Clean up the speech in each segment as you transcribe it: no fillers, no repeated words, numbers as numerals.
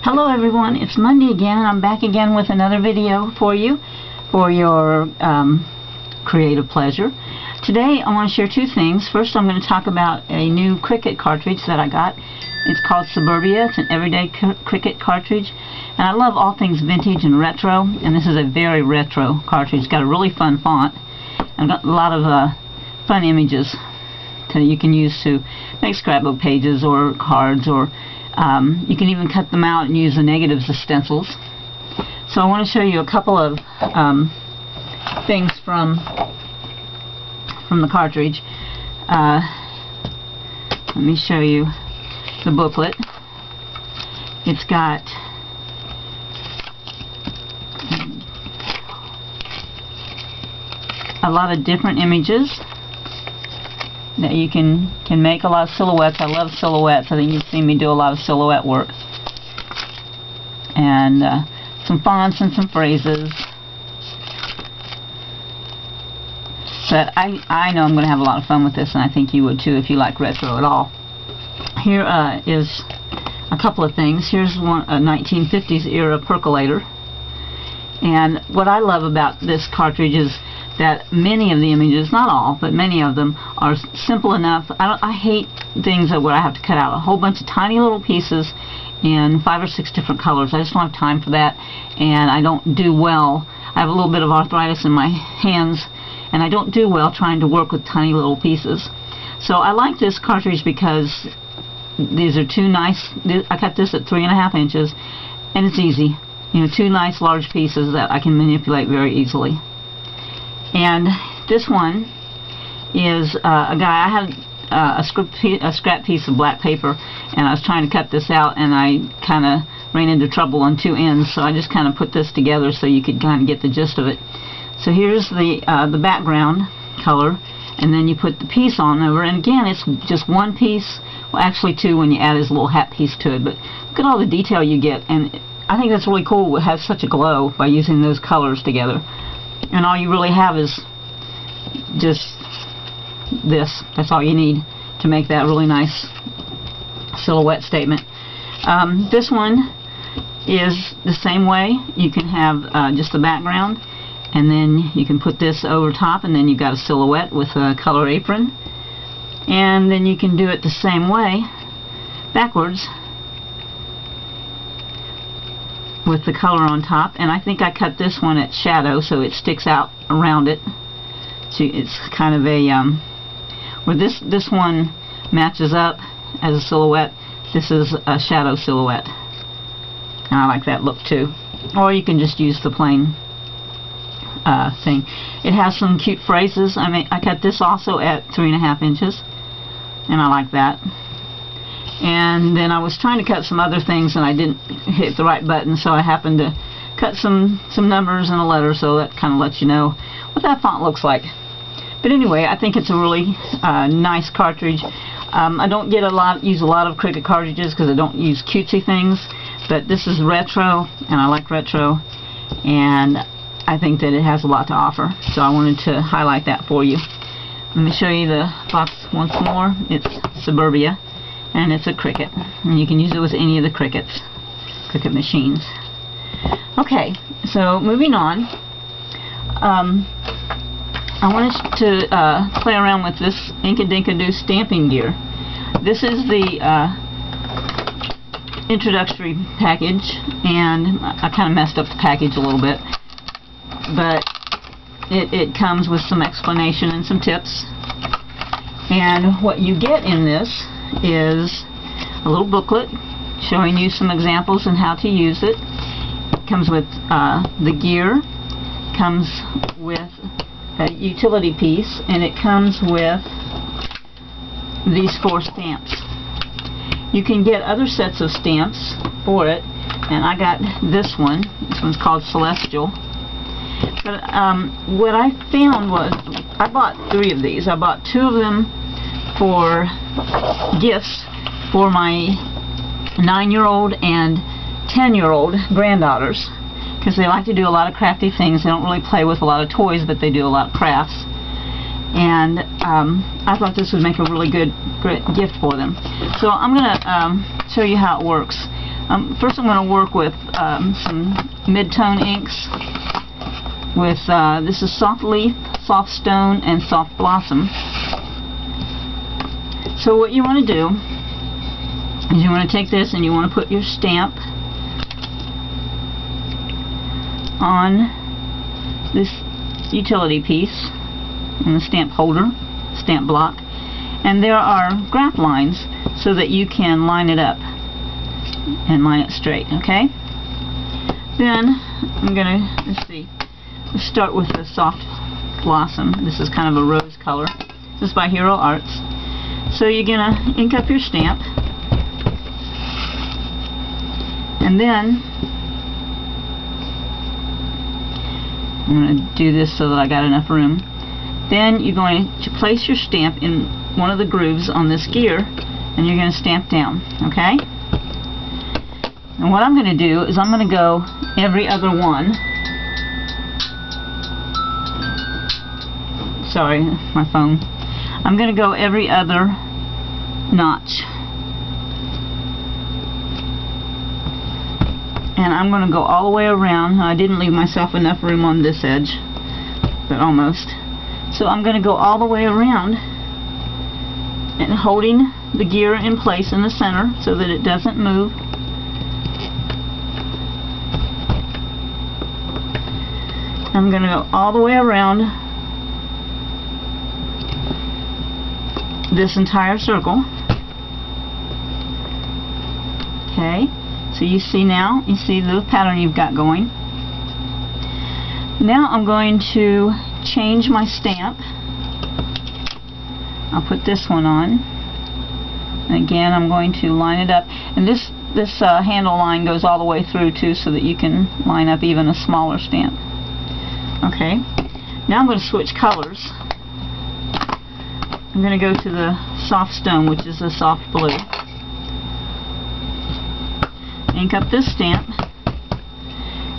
Hello everyone, it's Monday again and I'm back again with another video for you for your creative pleasure. Today I want to share two things. First, I'm going to talk about a new Cricut cartridge that I got. It's called Suburbia. It's an everyday Cricut cartridge, and I love all things vintage and retro, and this is a very retro cartridge. It's got a really fun font and got a lot of fun images that you can use to make scrapbook pages or cards, or you can even cut them out and use the negatives as stencils. So I want to show you a couple of things from the cartridge. Let me show you the booklet. It's got a lot of different images that you can make, a lot of silhouettes. I love silhouettes. I think you've seen me do a lot of silhouette work. And some fonts and some phrases. But I know I'm going to have a lot of fun with this, and I think you would too if you like retro at all. Here is a couple of things. Here's one, a 1950s era percolator. And what I love about this cartridge is that many of the images, not all, but many of them are simple enough. I hate things where I have to cut out a whole bunch of tiny little pieces in 5 or 6 different colors. I just don't have time for that, and I don't do well. I have a little bit of arthritis in my hands, and I don't do well trying to work with tiny little pieces. So I like this cartridge because these are two nice, I cut this at 3.5 inches, and it's easy. You know, two nice large pieces that I can manipulate very easily. And this one is a guy. I had a scrap piece of black paper, and I was trying to cut this out, and I kind of ran into trouble on two ends, so I just kind of put this together so you could kind of get the gist of it. So here's the background color, and then you put the piece on over, and again it's just one piece, well actually two when you add his little hat piece to it, but look at all the detail you get, and I think that's really cool. It has such a glow by using those colors together. And all you really have is just this. That's all you need to make that really nice silhouette statement. This one is the same way. You can have just the background, and then you can put this over top, and then you've got a silhouette with a color apron. And then you can do it the same way backwards with the color on top. And I think I cut this one at shadow so it sticks out around it. So it's kind of a where this one matches up as a silhouette. This is a shadow silhouette, and I like that look too. Or you can just use the plain thing. It has some cute phrases. I cut this also at 3.5 inches, and I like that. And then I was trying to cut some other things, and I didn't hit the right button, so I happened to cut some numbers and a letter, so that kind of lets you know what that font looks like. But anyway, I think it's a really nice cartridge. I don't use a lot of Cricut cartridges because I don't use cutesy things, but this is retro, and I like retro, and I think that it has a lot to offer, so I wanted to highlight that for you. Let me show you the box once more. It's Suburbia, and it's a Cricut, and you can use it with any of the Cricut machines. Okay, so moving on, I wanted to play around with this Inkadinkadoo stamping gear. This is the introductory package, and I kind of messed up the package a little bit, but it comes with some explanation and some tips. And what you get in this is a little booklet showing you some examples and how to use it. It comes with the gear, comes with a utility piece, and it comes with these 4 stamps. You can get other sets of stamps for it, and I got this one. This one's called Celestial. But what I found was, I bought 3 of these. I bought 2 of them for gifts for my 9-year-old and 10-year-old granddaughters, because they like to do a lot of crafty things. They don't really play with a lot of toys, but they do a lot of crafts. And I thought this would make a really good gift for them. So I'm going to show you how it works. First I'm going to work with some mid-tone inks with, this is Soft Leaf, Soft Stone, and Soft Blossom. So what you want to do is you want to take this and you want to put your stamp on this utility piece, on the stamp holder, stamp block, and there are graph lines so that you can line it up and line it straight, okay? Then I'm gonna, let's start with the Soft Blossom. This is kind of a rose color. This is by Hero Arts. So you're gonna ink up your stamp, and then I'm going to do this so that I got enough room. Then you're going to place your stamp in one of the grooves on this gear, and you're going to stamp down, okay? And what I'm going to do is I'm going to go every other one. Sorry, my phone. I'm going to go every other notch. And I'm going to go all the way around. I didn't leave myself enough room on this edge, but almost. So I'm going to go all the way around and holding the gear in place in the center so that it doesn't move. I'm going to go all the way around this entire circle. Okay. So you see now, you see the pattern you've got going. Now I'm going to change my stamp. I'll put this one on. And again, I'm going to line it up. And this handle line goes all the way through too, so that you can line up even a smaller stamp. Okay. Now I'm going to switch colors. I'm going to go to the Soft Stone, which is a soft blue. Ink up this stamp,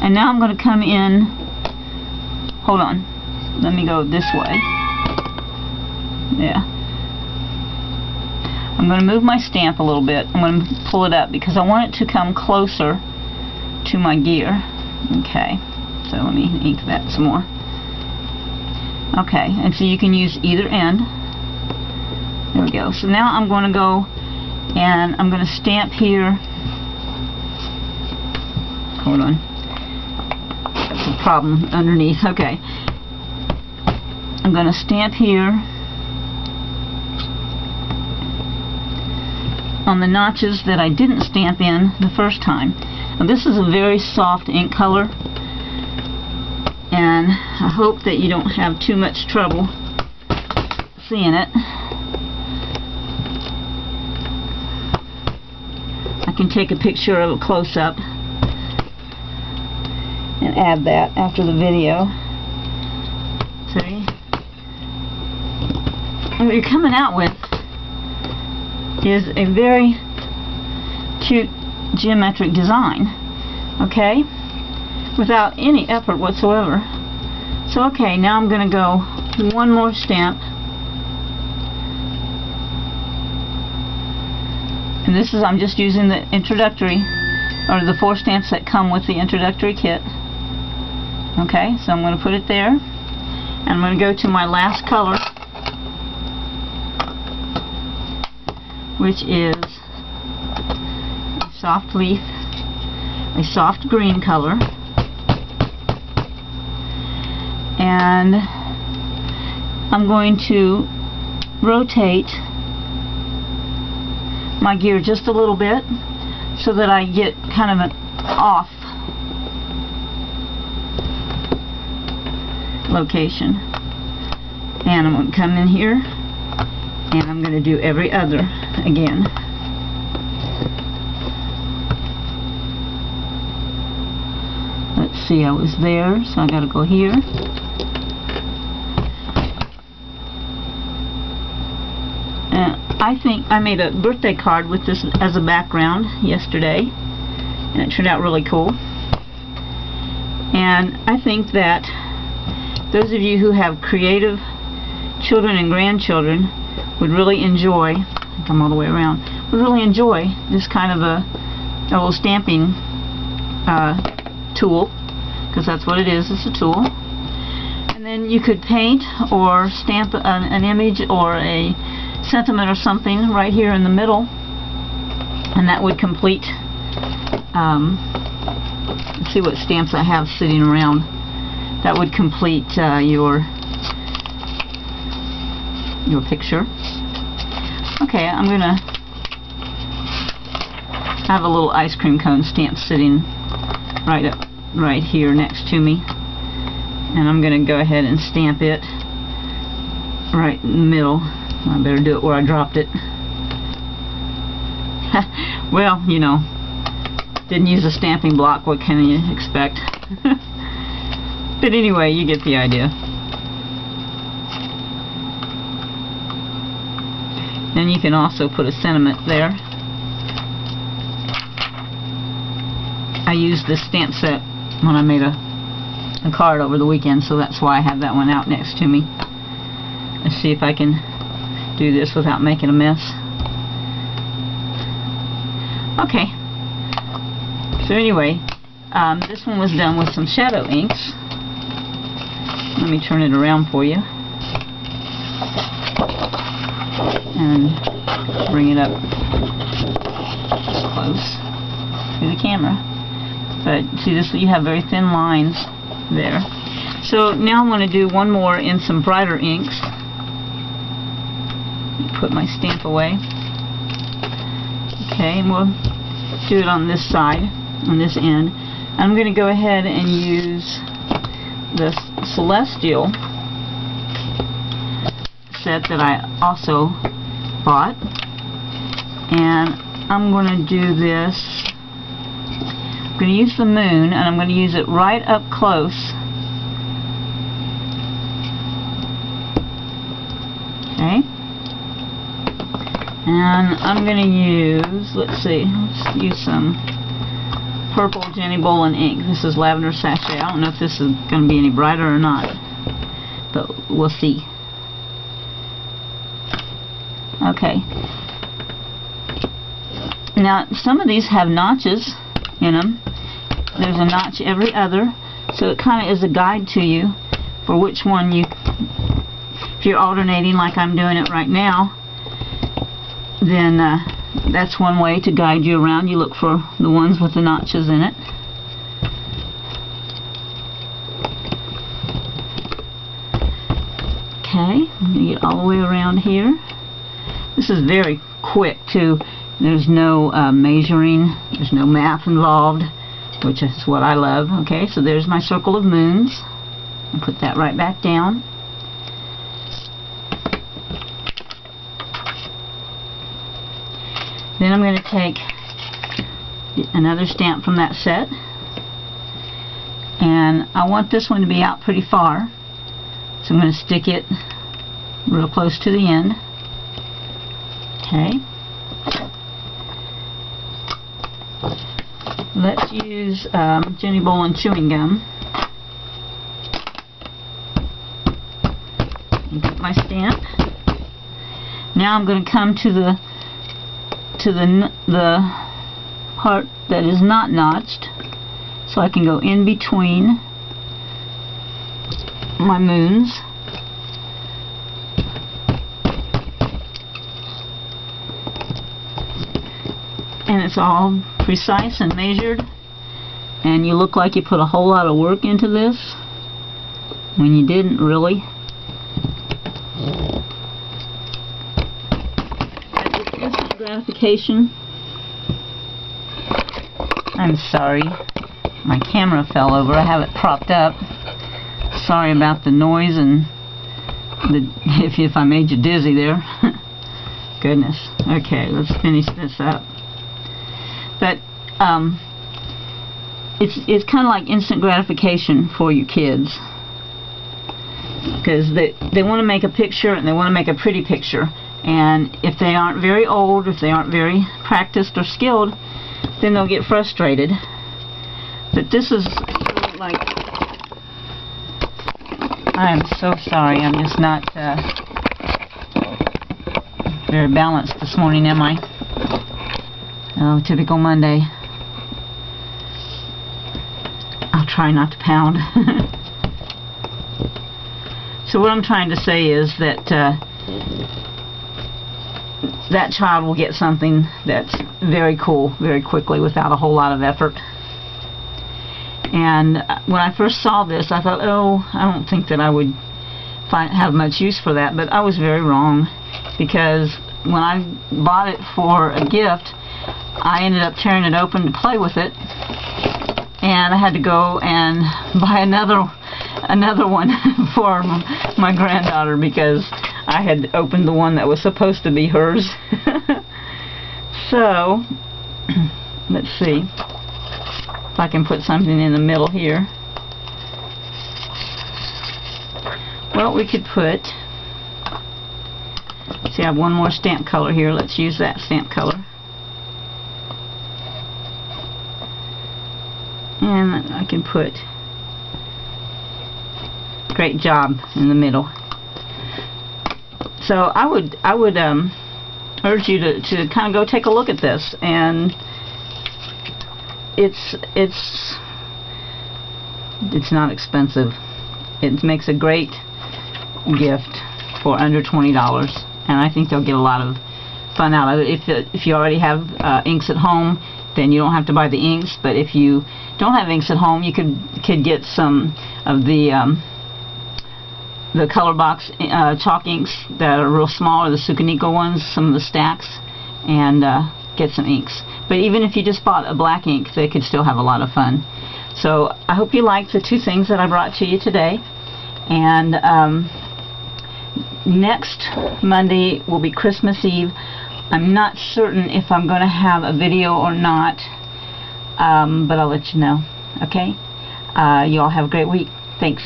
and now I'm going to come in, hold on, let me go this way, yeah, I'm going to move my stamp a little bit. I'm going to pull it up because I want it to come closer to my gear. Okay, so let me ink that some more. Okay, and so you can use either end. There we go. So now I'm going to go and I'm going to stamp here. Hold on. That's a problem underneath. Okay. I'm going to stamp here on the notches that I didn't stamp in the first time. Now this is a very soft ink color, and I hope that you don't have too much trouble seeing it. I can take a picture of a close-up and add that after the video. See? And what you're coming out with is a very cute geometric design, okay? Without any effort whatsoever. So okay, now I'm going to go one more stamp. And this is, I'm just using the introductory, or the 4 stamps that come with the introductory kit. Okay, so I'm going to put it there, and I'm going to go to my last color, which is a soft leaf, a soft green color, and I'm going to rotate my gear just a little bit so that I get kind of an off location. And I'm going to come in here and I'm going to do every other again. Let's see, I was there, so I got to go here. I think I made a birthday card with this as a background yesterday, and it turned out really cool. And I think that those of you who have creative children and grandchildren would really enjoy, I think I'm all the way around, would really enjoy this kind of a a little stamping tool, because that's what it is. It's a tool. And then you could paint or stamp an image or a sentiment or something right here in the middle, and that would complete. Let's see what stamps I have sitting around. That would complete your picture. Okay, I'm gonna have a little ice cream cone stamp sitting right here next to me, and I'm gonna go ahead and stamp it right in the middle. I better do it where I dropped it. Well, you know, didn't use a stamping block. What can you expect? But anyway, you get the idea. Then you can also put a sentiment there. I used this stamp set when I made a card over the weekend, so that's why I have that one out next to me. Let's see if I can do this without making a mess. Okay. So anyway, this one was done with some shadow inks. Let me turn it around for you and bring it up close to the camera. But see, this, you have very thin lines there. So now I'm going to do one more in some brighter inks. Put my stamp away. Okay, and we'll do it on this side, on this end. I'm going to go ahead and use the Celestial set that I also bought, and I'm going to do this. I'm going to use the moon, and I'm going to use it right up close. Okay, and I'm going to use, let's use some purple Jenny Bolin ink. This is Lavender Sachet. I don't know if this is going to be any brighter or not, but we'll see. Okay. Now, some of these have notches in them. There's a notch every other, so it kind of is a guide to you for which one you, if you're alternating like I'm doing it right now, then that's one way to guide you around. You look for the ones with the notches in it. Okay, I'm going to get all the way around here. This is very quick too. There's no measuring, there's no math involved, which is what I love. Okay, so there's my circle of moons. I'll put that right back down. Then I'm going to take another stamp from that set, and I want this one to be out pretty far, so I'm going to stick it real close to the end. Okay. Let's use Jenny Bolin chewing gum. And get my stamp. Now I'm going to come to the part that is not notched, so I can go in between my moons. And it's all precise and measured, and you look like you put a whole lot of work into this when you didn't really. It's instant gratification. I'm sorry, my camera fell over. I have it propped up. Sorry about the noise and if I made you dizzy there. Goodness. Okay, let's finish this up. But it's kind of like instant gratification for you kids, because they want to make a picture, and they want to make a pretty picture, and if they aren't very old, if they aren't very practiced or skilled, then they'll get frustrated. But this is like, I am so sorry, I'm just not very balanced this morning, am I? Oh, typical Monday. try not to pound. So what I'm trying to say is that that child will get something that's very cool very quickly without a whole lot of effort. And when I first saw this, I thought, oh, I don't think that I would have much use for that, but I was very wrong, because when I bought it for a gift, I ended up tearing it open to play with it, and I had to go and buy another one for my granddaughter, because I had opened the one that was supposed to be hers. So let's see if I can put something in the middle here. Well, we could put, see, I have one more stamp color here. Let's use that stamp color. And I can put great job in the middle. So I would urge you to kind of go take a look at this, and it's not expensive. It makes a great gift for under $20, and I think they'll get a lot of fun out of it. If you already have inks at home, then you don't have to buy the inks. But if you don't have inks at home, you could get some of the color box chalk inks that are real small, or the Sukaniko ones, some of the stacks, and get some inks. But even if you just bought a black ink, they could still have a lot of fun. So I hope you liked the two things that I brought to you today. And next Monday will be Christmas Eve. I'm not certain if I'm going to have a video or not, but I'll let you know. Okay? You all have a great week. Thanks.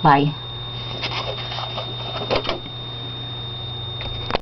Bye.